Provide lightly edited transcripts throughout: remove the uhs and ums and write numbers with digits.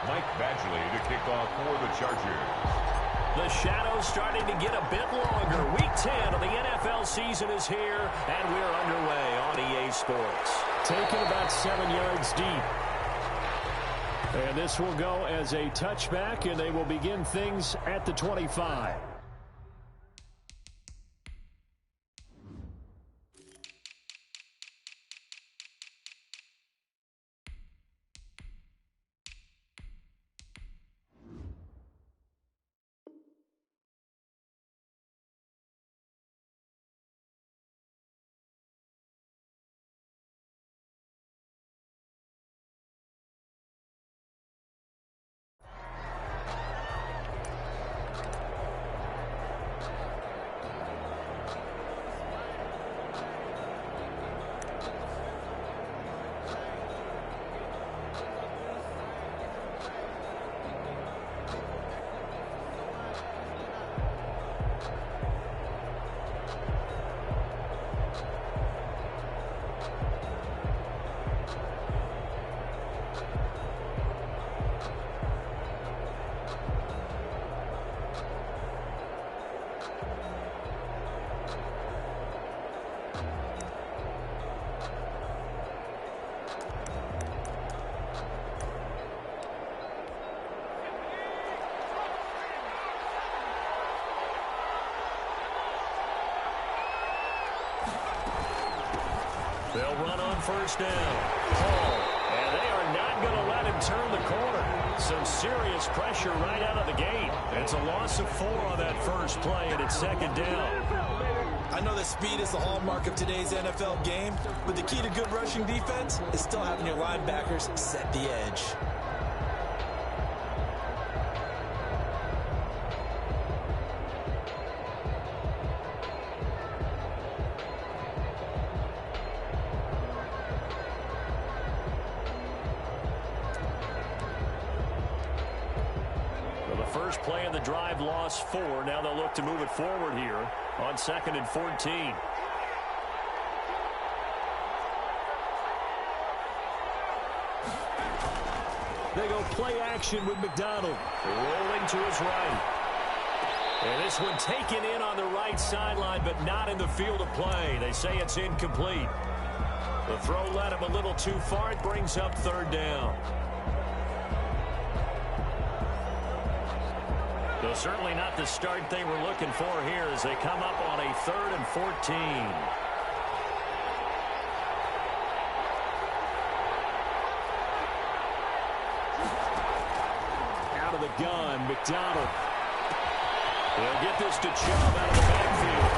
Mike Badgley to kick off for the Chargers. The shadow's starting to get a bit longer. Week 10 of the NFL season is here, and we're underway on EA Sports. Taken about 7 yards deep. And this will go as a touchback, and they will begin things at the 25. They'll run on first down. Hall, and they are not going to let him turn the corner. Some serious pressure right out of the gate. It's a loss of 4 on that first play, and it's second down. I know that speed is the hallmark of today's NFL game, but the key to good rushing defense is still having your linebackers set the edge. First play of the drive, lost 4. Now they'll look to move it forward here on 2nd and 14. They go play action with McDonald. Rolling to his right. And this one taken in on the right sideline, but not in the field of play. They say it's incomplete. The throw led him a little too far. It brings up 3rd down. So certainly not the start they were looking for here as they come up on a 3rd and 14. Out of the gun, McDonald. They'll get this to Chubb out of the backfield.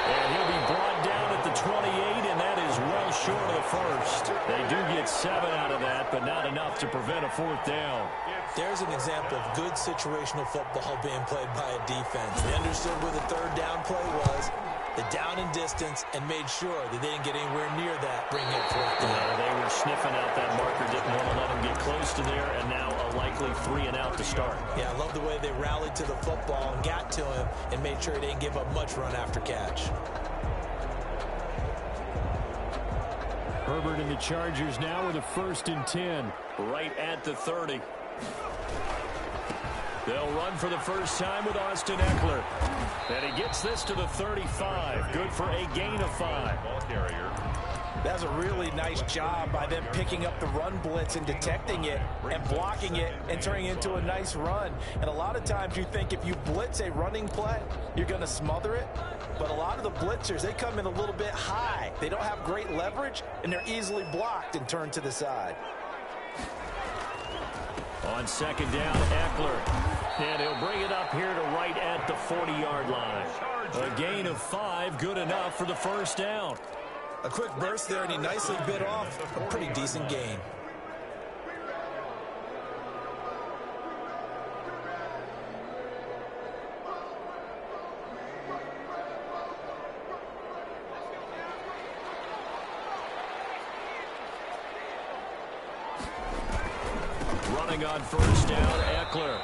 And he'll be brought down at the 28, and that is well short of the first. They do get 7 out of that, but not enough to prevent a 4th down. There's an example of good situational football being played by a defense. They understood where the 3rd down play was, the down and distance, and made sure that they didn't get anywhere near that, bringing it 4th down. They were sniffing out that marker, didn't want to let him get close to there, and now a likely 3 and out to start. Yeah, I love the way they rallied to the football and got to him and made sure he didn't give up much run after catch. Herbert and the Chargers now with a 1st and 10. Right at the 30. They'll run for the first time with Austin Eckler. And he gets this to the 35. Good for a gain of 5. Ball carrier. That's a really nice job by them picking up the run blitz and detecting it and blocking it and turning it into a nice run. And a lot of times you think if you blitz a running play, you're going to smother it. But a lot of the blitzers, they come in a little bit high. They don't have great leverage, and they're easily blocked and turned to the side. On 2nd down, Eckler. And he'll bring it up here to right at the 40-yard line. A gain of 5, good enough for the first down. A quick burst there, and he nicely bit off a pretty decent gain. Running on first down, Eckler.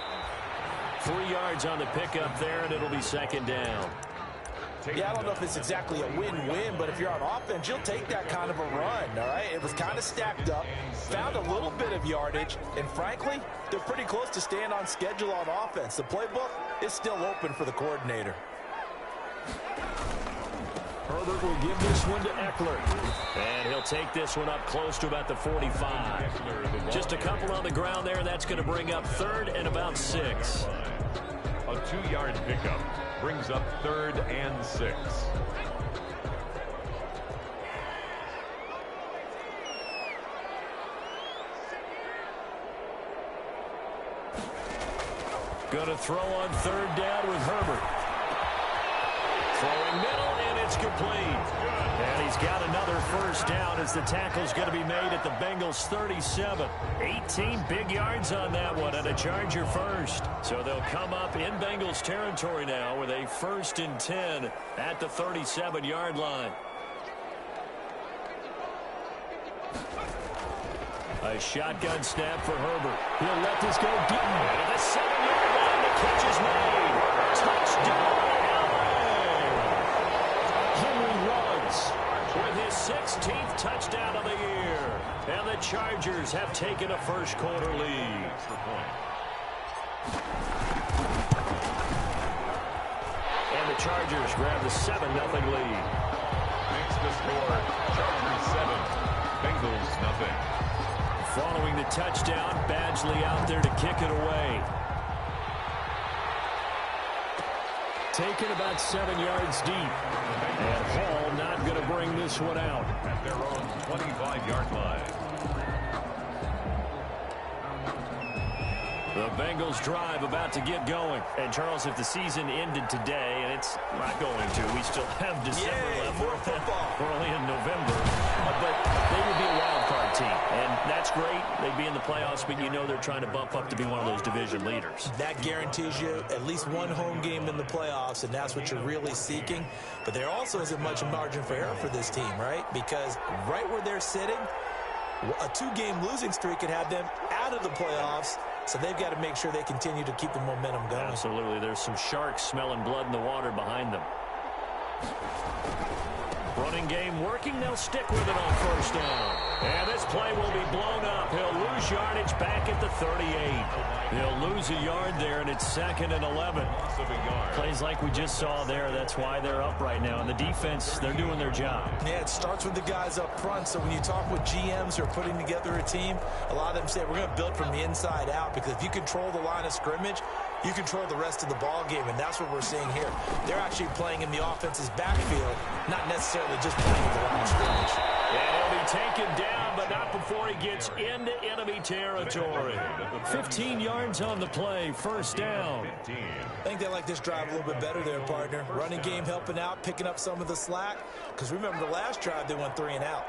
3 yards on the pickup there, and it'll be 2nd down. Yeah, I don't know if it's exactly a win-win, but if you're on offense, you'll take that kind of a run, all right? It was kind of stacked up, found a little bit of yardage, and frankly, they're pretty close to staying on schedule on offense. The playbook is still open for the coordinator. Herbert will give this one to Eckler. And he'll take this one up close to about the 45. Just a couple on the ground there. That's going to bring up 3rd and about 6. A 2-yard pickup brings up 3rd and 6. Going to throw on 3rd down with Herbert. Throwing middle, and it's complete. And he's got another first down as the tackle's going to be made at the Bengals 37. 18 big yards on that one, and a Charger first. So they'll come up in Bengals territory now with a 1st and 10 at the 37-yard line. A shotgun snap for Herbert. He'll let this go deep. And at the 7-yard line, the catch is made. Touchdown, Henry Ruggs with his 16th touchdown of the year. And the Chargers have taken a first-quarter lead. And the Chargers grab the 7-0 lead. Makes the score Chargers 7, Bengals nothing. Following the touchdown, Badgley out there to kick it away. Taken about 7 yards deep. And Hall not going to bring this one out. At their own 25-yard line. The Bengals drive about to get going. And, Charles, if the season ended today, and it's not going to, we still have December left. More football. We're only in November. But they would be a wild card team. And that's great. They'd be in the playoffs, but you know they're trying to bump up to be one of those division leaders. That guarantees you at least one home game in the playoffs, and that's what you're really seeking. But there also isn't much margin for error for this team, right? Because right where they're sitting, a 2-game losing streak could have them out of the playoffs. So they've got to make sure they continue to keep the momentum going. Absolutely. There's some sharks smelling blood in the water behind them. Running game working. They'll stick with it on 1st down. And this play will be blown up. He'll lose yardage back at the 38. He'll lose a yard there, and it's 2nd and 11. Plays like we just saw there. That's why they're up right now. And the defense, they're doing their job. Yeah, it starts with the guys up front. So when you talk with GMs who are putting together a team, a lot of them say, we're going to build from the inside out, because if you control the line of scrimmage, you control the rest of the ball game, and that's what we're seeing here. They're actually playing in the offense's backfield, not necessarily just playing at the line of scrimmage. And he'll be taken down, but not before he gets into enemy territory. 15 yards on the play, 1st down. I think they like this drive a little bit better there, partner. Running game helping out, picking up some of the slack, because remember the last drive they went 3 and out.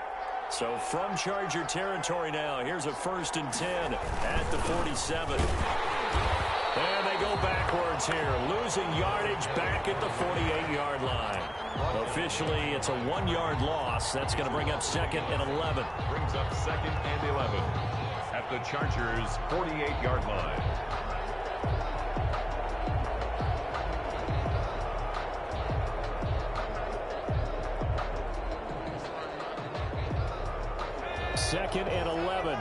So from Charger territory now, here's a 1st and 10 at the 47. And they go backwards here, losing yardage back at the 48-yard line. Officially, it's a 1-yard loss. That's going to bring up 2nd and 11. Brings up 2nd and 11 at the Chargers' 48-yard line. Second and 11.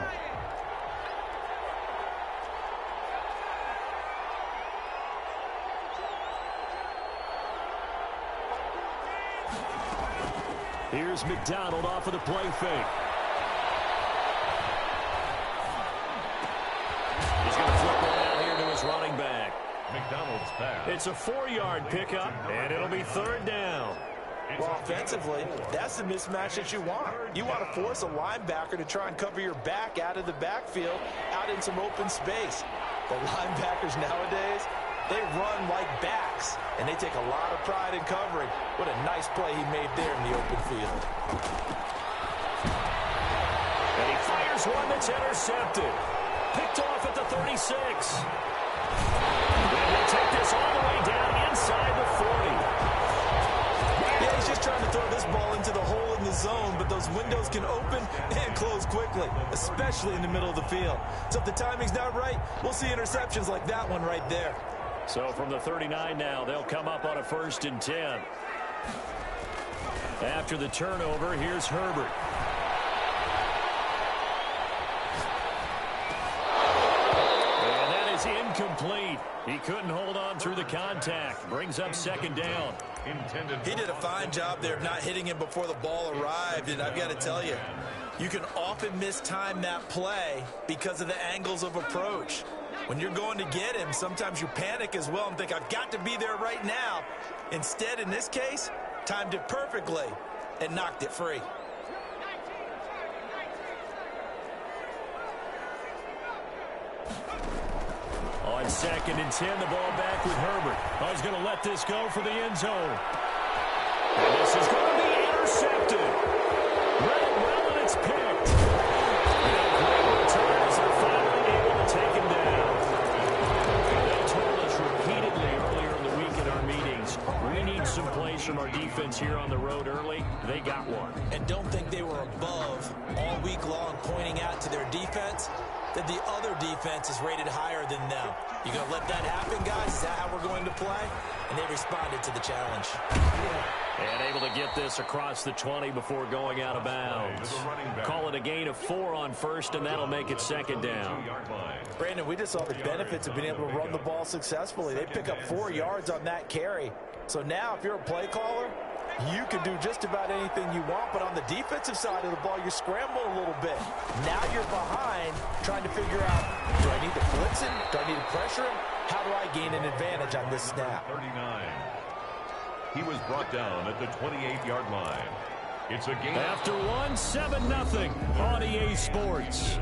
Here's McDonald off of the play fake. He's going to flip one out here to his running back. McDonald's pass. It's a 4-yard pickup, and it'll be 3rd down. Well, offensively, that's the mismatch that you want. You want to force a linebacker to try and cover your back out of the backfield, out in some open space. The linebackers nowadays, they run like backs, and they take a lot of pride in covering. What a nice play he made there in the open field. And he fires one that's intercepted. Picked off at the 36. And they'll take this all the way down inside the 40. Yeah, he's just trying to throw this ball into the hole in the zone, but those windows can open and close quickly, especially in the middle of the field. So if the timing's not right, we'll see interceptions like that one right there. So from the 39 now, they'll come up on a 1st and 10. After the turnover, here's Herbert. And that is incomplete. He couldn't hold on through the contact. Brings up second down. He did a fine job there of not hitting him before the ball arrived, and I've got to tell you, you can often mistime that play because of the angles of approach. When you're going to get him, sometimes you panic as well and think, I've got to be there right now. Instead, in this case, timed it perfectly and knocked it free. On 2nd and 10, the ball back with Herbert. Oh, he's going to let this go for the end zone. And this is going to be intercepted. Well, and it's picked. And a great return as they're finally able to take him down. They told us repeatedly earlier in the week in our meetings, we need some plays from our defense here on the road early. They got one. And don't think they were above all week long pointing out to their defense that the other defense is rated higher than them. You going to let that happen, guys? Is that how we're going to play? And they responded to the challenge. And able to get this across the 20 before going out of bounds. Call it a gain of 4 on first, and that'll make it second down. Brandon, we just saw the benefits of being able to run the ball successfully. They pick up 4 yards on that carry. So now if you're a play caller, you can do just about anything you want, but on the defensive side of the ball, you're scrambling a little bit. Now you're behind, trying to figure out, do I need to blitz him? Do I need to pressure him? How do I gain an advantage on this snap? 39. He was brought down at the 28-yard line. It's a game. After 1, 7-0 on EA Sports.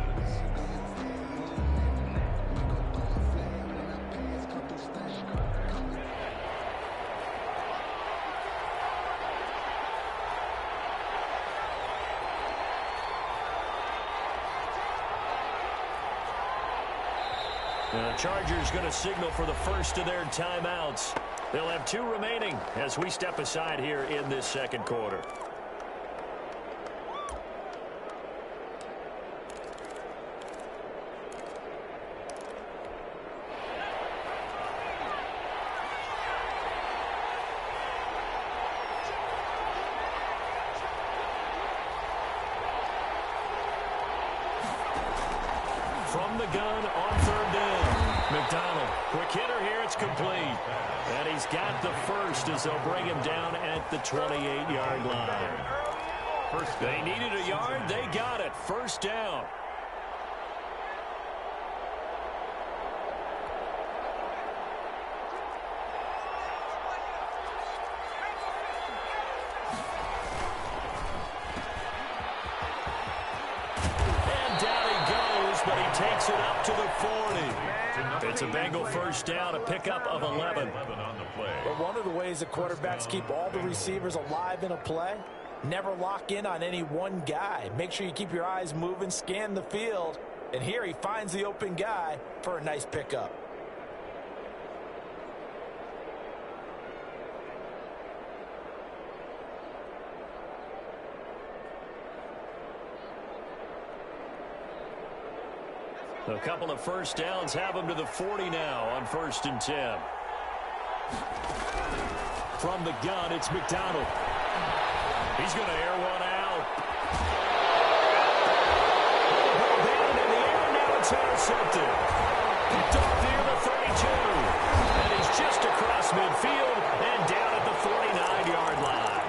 The Chargers going to signal for the first of their timeouts. They'll have 2 remaining as we step aside here in this second quarter. From the gun on 3rd down. McDonald, quick hitter here, it's complete. And he's got the first as they'll bring him down at the 28-yard line. They needed a yard, they got it. First down. But he takes it up to the 40. It's a Bengal first down, a pickup of 11. But one of the ways that quarterbacks keep all the receivers alive in a play, never lock in on any one guy. Make sure you keep your eyes moving, scan the field. And here he finds the open guy for a nice pickup. A couple of first downs have him to the 40 now on 1st and 10. From the gun, it's McDonald. He's going to air one out. Down in the air, now it's intercepted. Picked off near the 32. And he's just across midfield and down at the 49-yard line.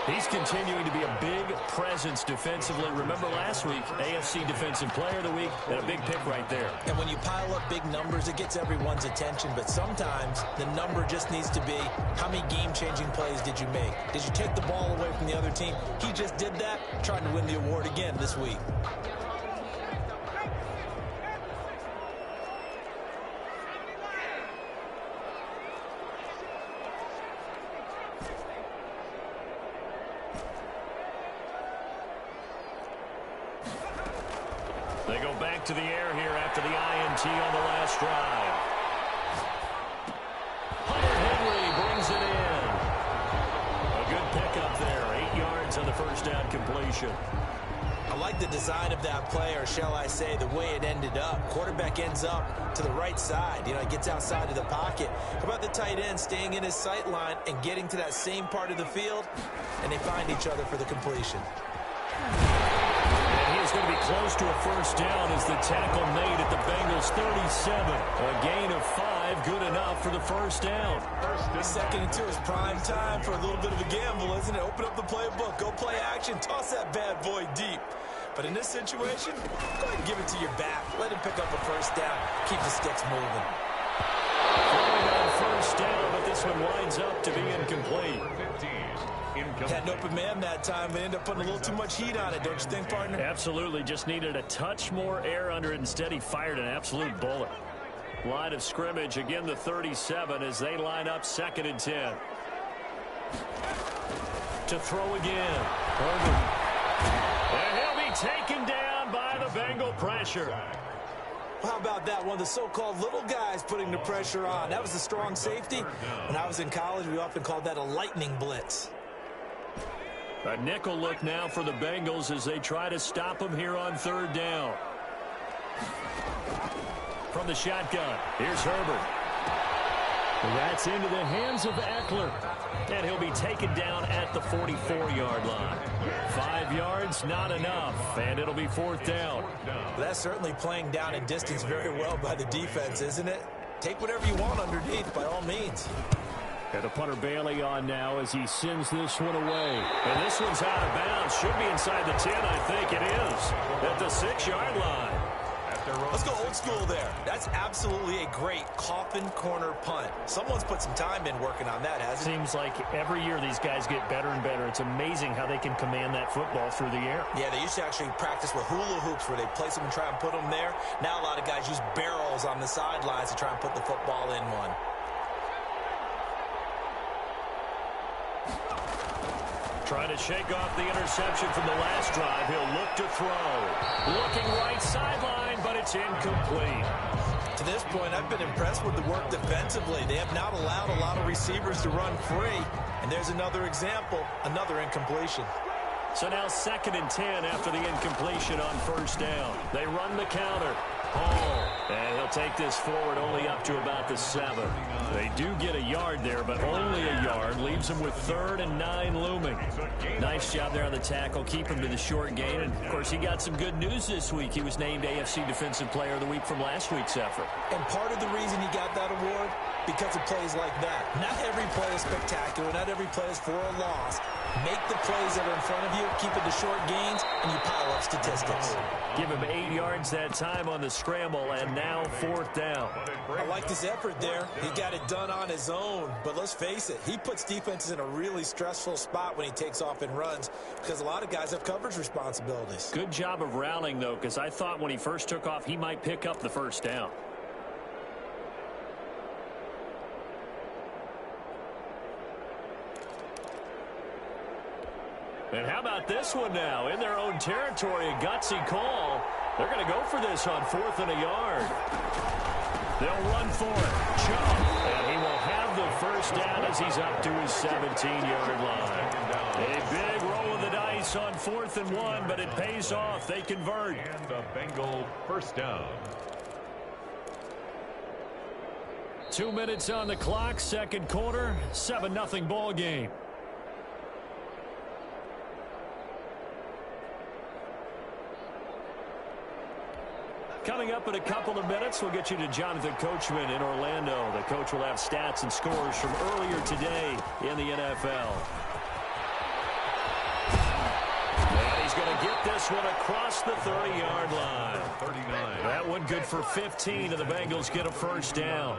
He's continuing to be a big presence defensively. Remember last week, AFC Defensive Player of the Week, and a big pick right there. And when you pile up big numbers, it gets everyone's attention. But sometimes the number just needs to be, how many game-changing plays did you make? Did you take the ball away from the other team? He just did that, trying to win the award again this week. They go back to the air here after the INT on the last drive. Hunter Henry brings it in. A good pickup there. 8 yards on the first down completion. I like the design of that play, or shall I say the way it ended up. Quarterback ends up to the right side. You know, he gets outside of the pocket. How about the tight end staying in his sight line and getting to that same part of the field, and they find each other for the completion. And he is going to be close to a first down as the tackle made at the Bengals 37. A gain of 5, good enough for the first down. Second and 2 is prime time for a little bit of a gamble, isn't it? Open up the playbook, go play action, toss that bad boy deep. But in this situation, go ahead and give it to your back. Let him pick up a first down. Keep the sticks moving. Throwing on first down, but this one winds up to be incomplete. Had an open man that time, but ended up putting a little too much heat on it, don't you think, partner? Absolutely, just needed a touch more air under it. Instead, he fired an absolute bullet. Line of scrimmage, again the 37 as they line up 2nd and 10. To throw again. Herbert. And he'll be taken down by the Bengal pressure. How about that? One of the so-called little guys putting the pressure on. That was the strong safety. When I was in college, we often called that a lightning blitz. A nickel look now for the Bengals as they try to stop him here on 3rd down. From the shotgun, here's Herbert. That's into the hands of Eckler. And he'll be taken down at the 44-yard line. 5 yards, not enough. And it'll be 4th down. Well, that's certainly playing down in distance very well by the defense, isn't it? Take whatever you want underneath, by all means. And the punter Bailey on now as he sends this one away. And this one's out of bounds. Should be inside the 10, I think it is. At the 6-yard line. Let's go old school there. That's absolutely a great coffin corner punt. Someone's put some time in working on that, hasn't it? Seems like every year these guys get better and better. It's amazing how they can command that football through the air. Yeah, they used to actually practice with hula hoops where they place them and try and put them there. Now a lot of guys use barrels on the sidelines to try and put the football in one. Trying to shake off the interception from the last drive. He'll look to throw. Looking right sideline, but it's incomplete. To this point, I've been impressed with the work defensively. They have not allowed a lot of receivers to run free. And there's another example, another incompletion. So now 2nd and 10 after the incompletion on 1st down. They run the counter. And he'll take this forward only up to about the 7. They do get a yard there, but only a yard. Leaves them with 3rd and 9 looming. Nice job there on the tackle. Keep him to the short gain. And, of course, he got some good news this week. He was named AFC Defensive Player of the Week from last week's effort. And part of the reason he got that award, because of plays like that. Not every play is spectacular. Not every play is for a loss. Make the plays that are in front of you, keep it to short gains, and you pile up statistics. Give him 8 yards that time on the scramble, and now 4th down. I like his effort there. He got it done on his own. But let's face it, he puts defenses in a really stressful spot when he takes off and runs because a lot of guys have coverage responsibilities. Good job of rallying, though, because I thought when he first took off, he might pick up the 1st down. And how about this one now? In their own territory, a gutsy call. They're going to go for this on 4th and a yard. They'll run for it. Chubb. And he will have the 1st down as he's up to his 17-yard line. A big roll of the dice on 4th and 1, but it pays off. They convert. And the Bengal 1st down. 2 minutes on the clock, 2nd quarter, 7-0 ball game. Coming up in a couple of minutes, we'll get you to Jonathan Coachman in Orlando. The coach will have stats and scores from earlier today in the NFL. And he's going to get this one across the 30-yard line. 39. That one good for 15, and the Bengals get a 1st down.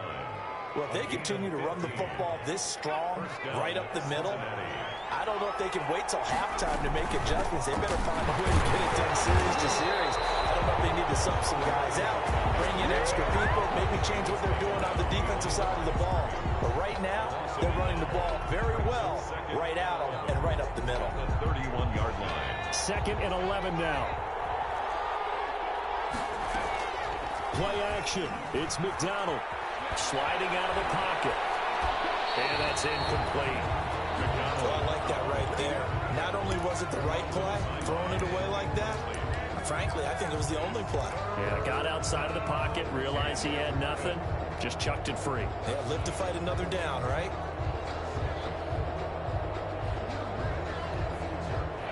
Well, if they continue to run the football this strong, right up the middle, I don't know if they can wait till halftime to make adjustments. They better find a way to get it done series to series. I don't know if they need to sub some guys out, bring in extra people, maybe change what they're doing on the defensive side of the ball. But right now, they're running the ball very well, right out and right up the middle. 31-yard line. 2nd and 11 now. Play action. It's McDonald sliding out of the pocket. And that's incomplete. Well, I like that right there. Not only was it the right play, throwing it away like that, Frankly, I think it was the only play. Yeah, got outside of the pocket, realized he had nothing, just chucked it free. Yeah, live to fight another down, right?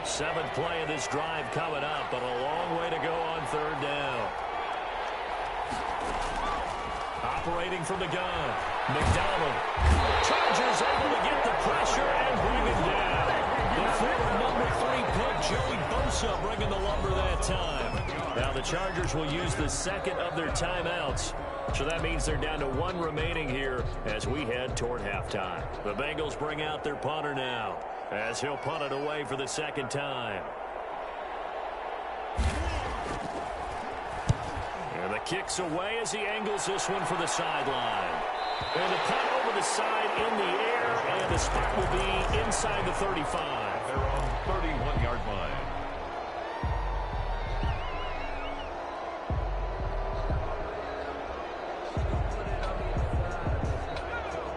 Seventh play of this drive coming up, but a long way to go on third down. Operating from the gun, McDonald. Chargers able to get the pressure and bring it down. The former number 3 pick, Joey Bosa, bringing the lumber that time. Now the Chargers will use the second of their timeouts. So that means they're down to 1 remaining here as we head toward halftime. The Bengals bring out their punter now as he'll punt it away for the second time. And the kick's away as he angles this one for the sideline. And the punt over the side in the air, and the spot will be inside the 35. They're on 31-yard line.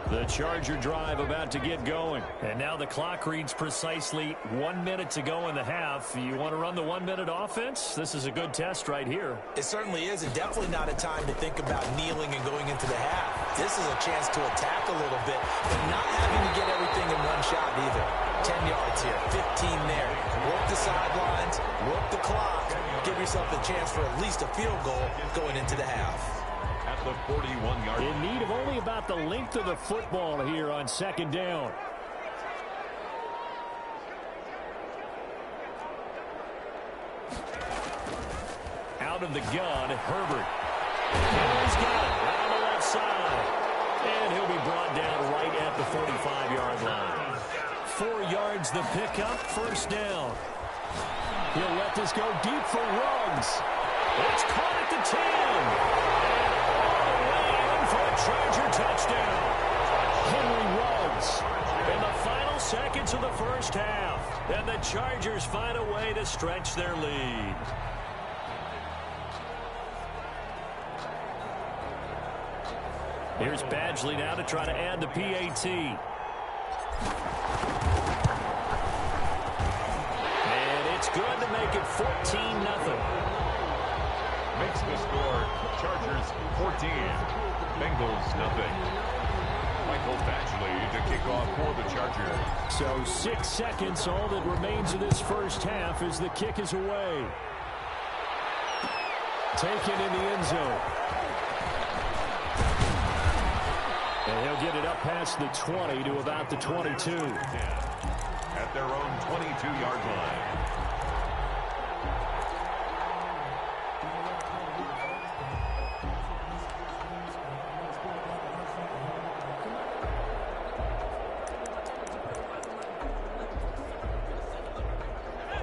The Charger drive about to get going. And now the clock reads precisely 1 minute to go in the half. You want to run the 1 minute offense? This is a good test right here. It certainly is, and definitely not a time to think about kneeling and going into the half. This is a chance to attack a little bit, but not having to get everything in one shot either. 10 yards here, 15 there. Work the sidelines, work the clock. Give yourself a chance for at least a field goal going into the half. At the 41-yard line. In need of only about the length of the football here on second down. Out of the gun, Herbert. And he's got it right on the left side. And he'll be brought down right at the 45-yard line. 4 yards the pickup, first down. He'll let this go deep for Ruggs. It's caught at the 10. For a Charger touchdown. Henry Ruggs in the final seconds of the first half. And the Chargers find a way to stretch their lead. Here's Badgley now to try to add the PAT. And it's good to make it 14-0. Makes the score. Chargers 14. Bengals nothing. Michael Badgley to kick off for the Chargers. So 6 seconds, all that remains of this first half as the kick is away. Taken in the end zone. And he'll get it up past the 20 to about the 22. At their own 22-yard line.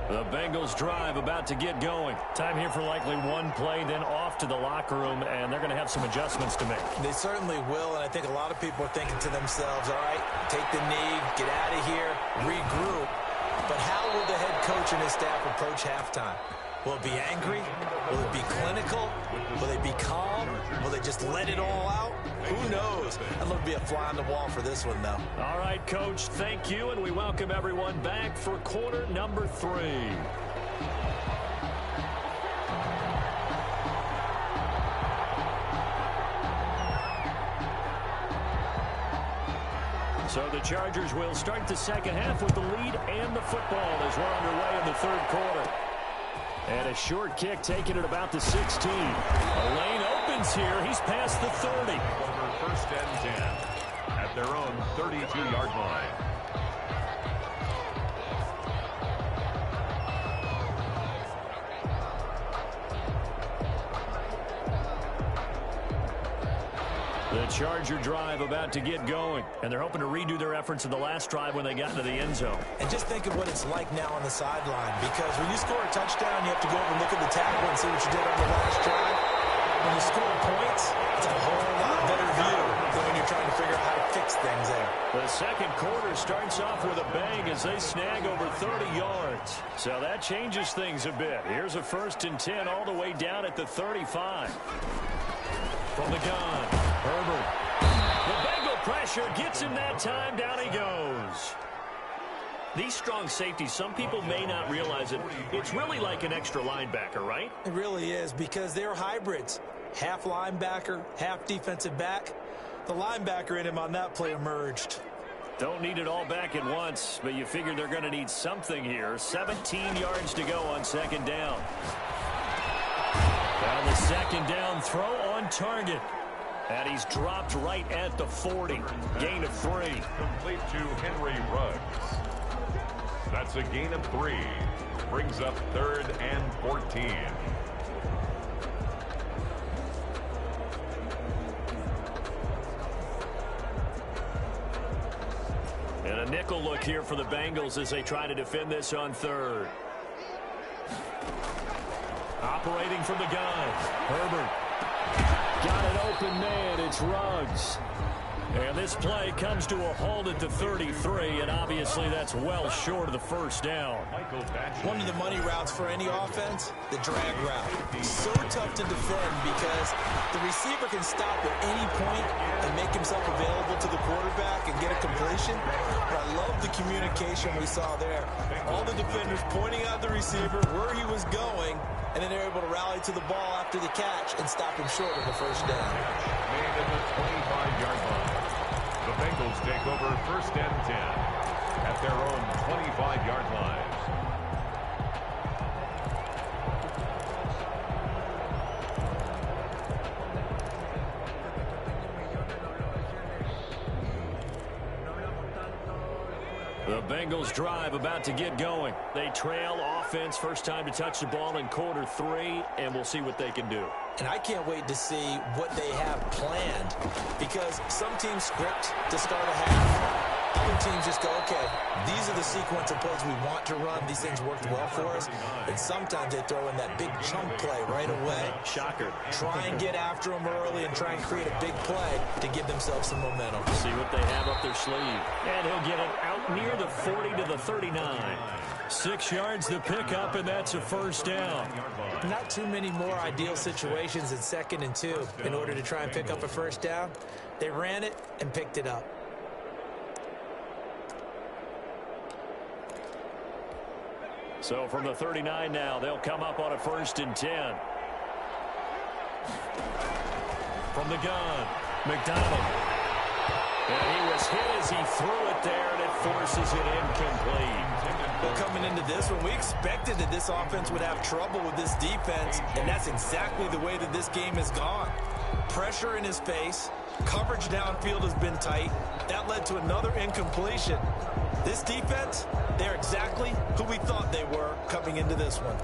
The Bengals drive about to get going. Time here for likely one play, then off to the locker room, and they're going to have some adjustments to make. They certainly will, and I think a lot of people are thinking to themselves, all right, take the knee, get out of here, regroup. But how will the head coach and his staff approach halftime? Will it be angry? Will it be clinical? Will they be calm? Will they just let it all out? Who knows? I'd love to be a fly on the wall for this one, though. All right, Coach, thank you, and we welcome everyone back for quarter number 3. So the Chargers will start the second half with the lead and the football as we're underway in the third quarter. And a short kick taken at about the 16. A lane opens here. He's past the 30. First and 10 at their own 32-yard line. The Charger drive about to get going. And they're hoping to redo their efforts in the last drive when they got into the end zone. And just think of what it's like now on the sideline. Because when you score a touchdown, you have to go over and look at the tackle and see what you did on the last drive. When you score points, it's a whole lot better view than when you're trying to figure out how to fix things there. The second quarter starts off with a bang as they snag over 30 yards. So that changes things a bit. Here's a 1st and 10 all the way down at the 35. From the gun, Herbert. The Bengal pressure gets him that time. Down he goes. These strong safeties, some people may not realize it. It's really like an extra linebacker, right? It really is, because they're hybrids. Half linebacker, half defensive back. The linebacker in him on that play emerged. Don't need it all back at once, but you figure they're going to need something here. 17 yards to go on second down. And the second down throw on target. And he's dropped right at the 40. Gain of 3. Complete to Henry Ruggs. That's a gain of 3. Brings up 3rd and 14. And a nickel look here for the Bengals as they try to defend this on 3rd. Operating from the gun. Herbert. Got an open man. It's Ruggs. And this play comes to a halt at the 33, and obviously that's well short of the first down. One of the money routes for any offense, the drag route. So tough to defend because the receiver can stop at any point and make himself available to the quarterback and get a completion. But I love the communication we saw there. All the defenders pointing out the receiver, where he was going, and then they're able to rally to the ball after the catch and stop him short of the first down. Made at the 25-yard line. The Bengals take over 1st and 10 at their own 25-yard line. The Bengals drive about to get going. They trail offense, first time to touch the ball in quarter 3, and we'll see what they can do. And I can't wait to see what they have planned, because some teams script to start a half. Other teams just go, okay, these are the sequence of plays we want to run. These things worked well for us. And sometimes they throw in that big chunk play right away. Shocker. Try and get after them early and try and create a big play to give themselves some momentum. See what they have up their sleeve. And he'll get it out near the 40 to the 39. 6 yards to pick up, and that's a first down. Not too many more ideal situations in 2nd and 2 in order to try and pick up a first down. They ran it and picked it up. So from the 39 now, they'll come up on a 1st and 10. From the gun, McDonald. And he was hit as he threw it there, and it forces it incomplete. Well, coming into this one, we expected that this offense would have trouble with this defense, and that's exactly the way that this game has gone. Pressure in his face. Coverage downfield has been tight. That led to another incompletion. This defense, they're exactly who we thought they were coming into this one.